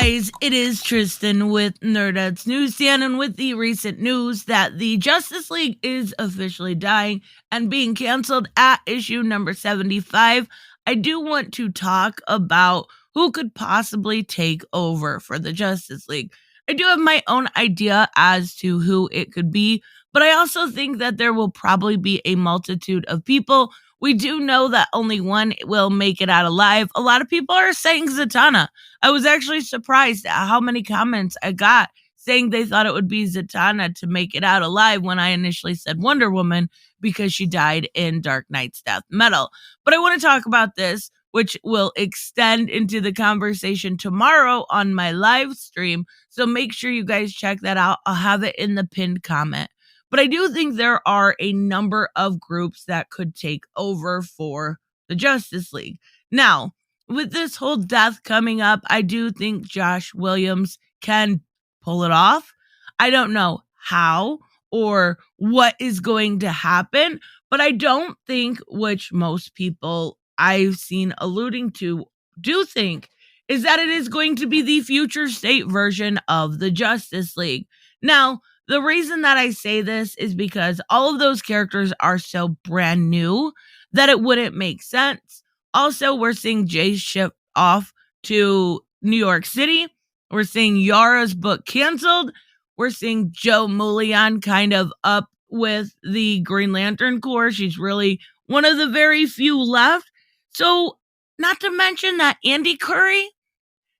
guys, it is Tristan with Nerdette's Newsstand, and with the recent news that the Justice League is officially dying and being canceled at issue number 75, I do want to talk about who could possibly take over for the Justice League. I do have my own idea as to who it could be, but I also think that there will probably be a multitude of people. We do know that only one will make it out alive. A lot of people are saying Zatanna. I was actually surprised at how many comments I got saying they thought it would be Zatanna to make it out alive when I initially said Wonder Woman because she died in Dark Knight's Death Metal. But I want to talk about this, which will extend into the conversation tomorrow on my live stream. So make sure you guys check that out. I'll have it in the pinned comment. But I do think there are a number of groups that could take over for the Justice League. Now, with this whole death coming up, I do think Josh Williams can pull it off. I don't know how or what is going to happen, but I don't think, which most people I've seen alluding to do think, is that it is going to be the future state version of the Justice League. Now, the reason that I say this is because all of those characters are so brand new that it wouldn't make sense. Also, we're seeing Jay ship off to New York City. We're seeing Yara's book canceled. We're seeing Joe Mullion kind of up with the Green Lantern Corps. She's really one of the very few left. So, not to mention that Andy Curry,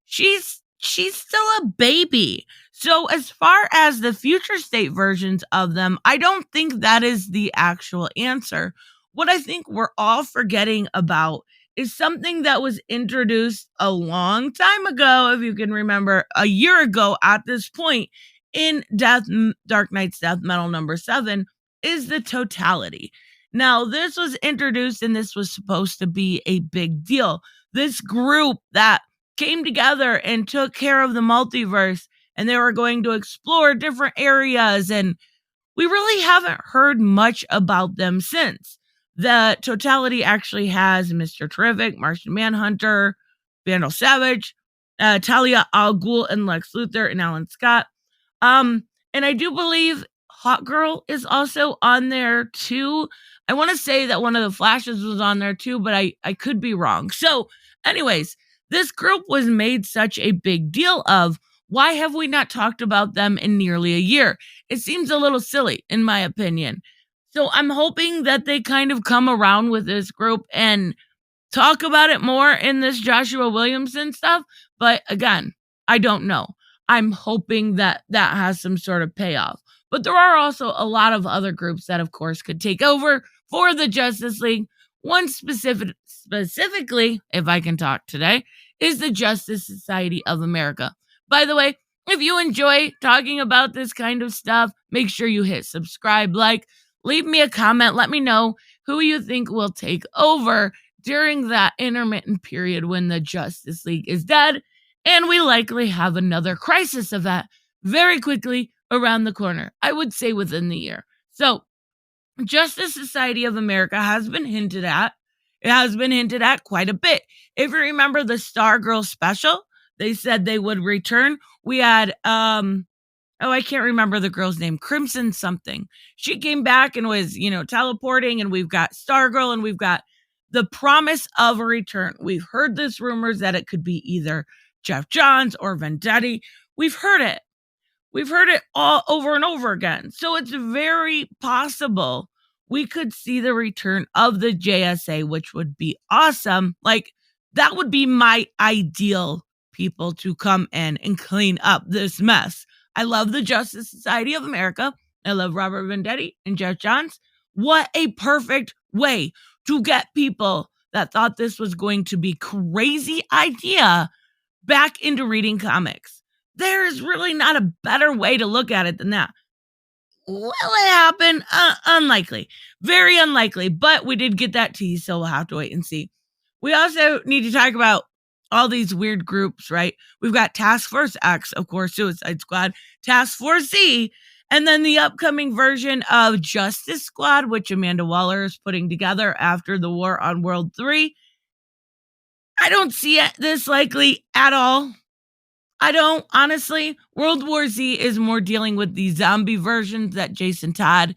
she's still a baby. So as far as the future state versions of them, I don't think that is the actual answer. What I think we're all forgetting about is something that was introduced a long time ago, if you can remember, a year ago at this point in Dark Knight's Death Metal number 7, is the totality. Now, this was introduced and this was supposed to be a big deal. This group that came together and took care of the multiverse, and they were going to explore different areas, and we really haven't heard much about them since. The totality actually has Mr. Terrific, Martian Manhunter, Vandal Savage, Talia al Ghul, and Lex Luthor, and Alan Scott. And I do believe Hot Girl is also on there too. I want to say that one of the Flashes was on there too, but I could be wrong. So anyways, this group was made such a big deal of. Why have we not talked about them in nearly a year? It seems a little silly, in my opinion. So I'm hoping that they kind of come around with this group and talk about it more in this Joshua Williamson stuff. But again, I don't know. I'm hoping that that has some sort of payoff. But there are also a lot of other groups that, of course, could take over for the Justice League. One specifically, if I can talk today, is the Justice Society of America. By the way, if you enjoy talking about this kind of stuff, make sure you hit subscribe, leave me a comment. Let me know who you think will take over during that intermittent period when the Justice League is dead. And we likely have another crisis event very quickly around the corner. I would say within the year. So, Justice Society of America has been hinted at. It has been hinted at quite a bit. If you remember the Stargirl special, they said they would return. We had, I can't remember the girl's name, Crimson something. She came back and was, teleporting, and we've got Stargirl, and we've got the promise of a return. We've heard this rumors that it could be either Jeff Johns or Vendetti. We've heard it. We've heard it all over and over again. So it's very possible we could see the return of the JSA, which would be awesome. That would be my ideal people to come in and clean up this mess. I love the Justice Society of America. I love Robert Vendetti and Jeff Johns. What a perfect way to get people that thought this was going to be crazy idea back into reading comics. There is really not a better way to look at it than that. Will it happen? Unlikely. Very unlikely. But we did get that tease, so we'll have to wait and see. We also need to talk about all these weird groups, right? We've got Task Force X, of course, Suicide Squad, Task Force Z, and then the upcoming version of Justice Squad, which Amanda Waller is putting together after the war on World 3. I don't see this likely at all. I don't, honestly. World War Z is more dealing with the zombie versions that Jason Todd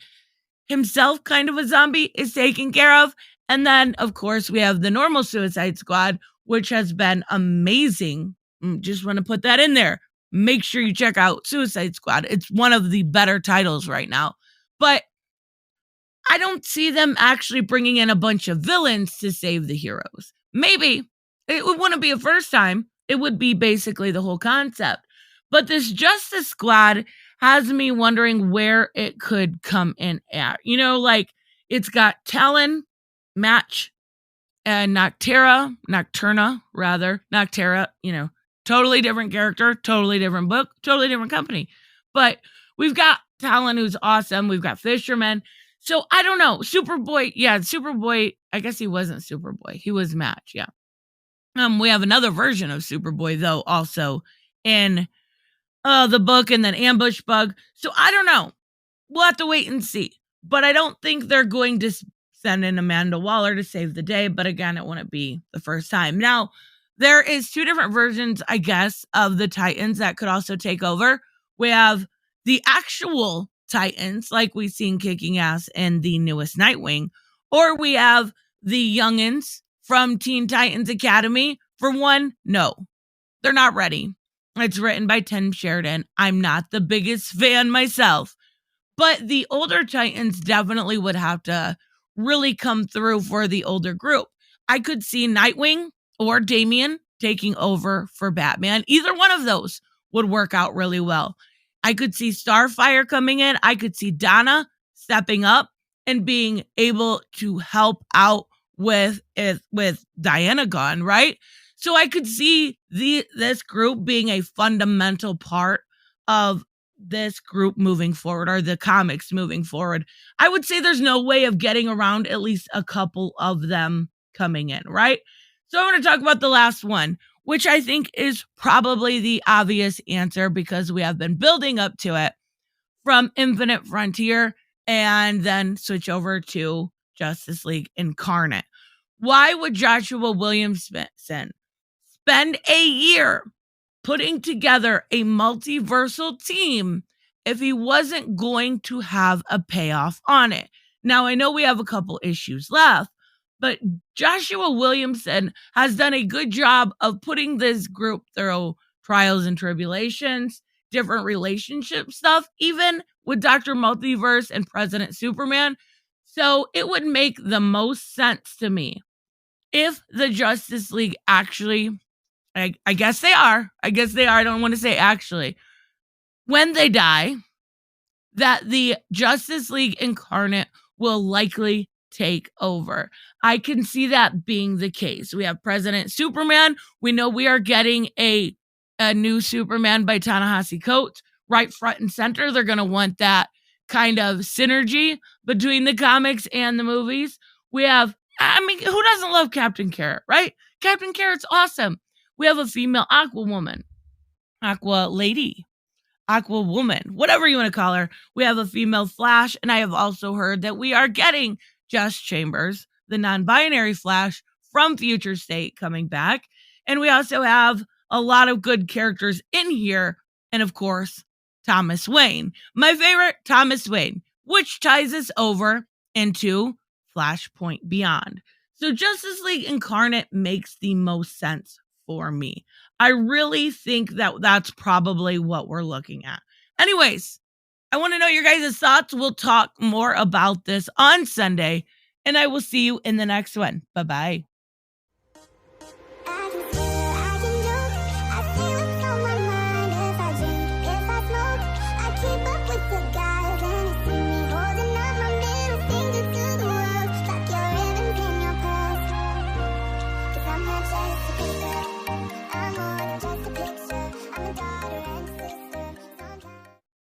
himself, kind of a zombie, is taken care of. And then, of course, we have the normal Suicide Squad, which has been amazing. Just want to put that in there. Make sure you check out Suicide Squad. It's one of the better titles right now. But I don't see them actually bringing in a bunch of villains to save the heroes. Maybe. It wouldn't be a first time. It would be basically the whole concept. But this Justice Squad has me wondering where it could come in at. You know, like it's got Talon, Match, and Nocterra, you know, totally different character, totally different book, totally different company. But we've got Talon, who's awesome. We've got Fisherman. So I don't know. Superboy, I guess he wasn't Superboy. He was Match, yeah. We have another version of Superboy, though, also in the book, and then Ambush Bug. So I don't know. We'll have to wait and see. But I don't think they're going to send in Amanda Waller to save the day. But again, it wouldn't be the first time. Now, there is two different versions, I guess, of the Titans that could also take over. We have the actual Titans, like we've seen kicking ass in the newest Nightwing, or we have the youngins from Teen Titans Academy. For one, no, they're not ready. It's written by Tim Sheridan. I'm not the biggest fan myself, but the older Titans definitely would have to really come through for the older group. I could see Nightwing or Damian taking over for Batman. Either one of those would work out really well. I could see Starfire coming in. I could see Donna stepping up and being able to help out with Diana gone, right? So I could see this group being a fundamental part of this group moving forward, or the comics moving forward. I would say there's no way of getting around at least a couple of them coming in, right? So I want to talk about the last one, which I think is probably the obvious answer because we have been building up to it from Infinite Frontier and then switch over to Justice League Incarnate. Why would Joshua Williamson spend a year putting together a multiversal team if he wasn't going to have a payoff on it? Now, I know we have a couple issues left, but Joshua Williamson has done a good job of putting this group through trials and tribulations, different relationship stuff, even with Dr. Multiverse and President Superman. So it would make the most sense to me if the Justice League actually, I guess they are. I don't want to say actually. When they die, that the Justice League Incarnate will likely take over. I can see that being the case. We have President Superman. We know we are getting a new Superman by Ta-Nehisi Coates right front and center. They're going to want that kind of synergy between the comics and the movies. We have, who doesn't love Captain Carrot, right? Captain Carrot's awesome. We have a female Aqua Woman, Aqua Lady, Aqua Woman, whatever you want to call her. We have a female Flash, and I have also heard that we are getting Jess Chambers, the non-binary Flash from Future State, coming back. And we also have a lot of good characters in here. And of course, Thomas Wayne, my favorite Thomas Wayne, which ties us over into Flashpoint Beyond. So Justice League Incarnate makes the most sense for me. I really think that that's probably what we're looking at. Anyways, I want to know your guys' thoughts. We'll talk more about this on Sunday, and I will see you in the next one. Bye-bye.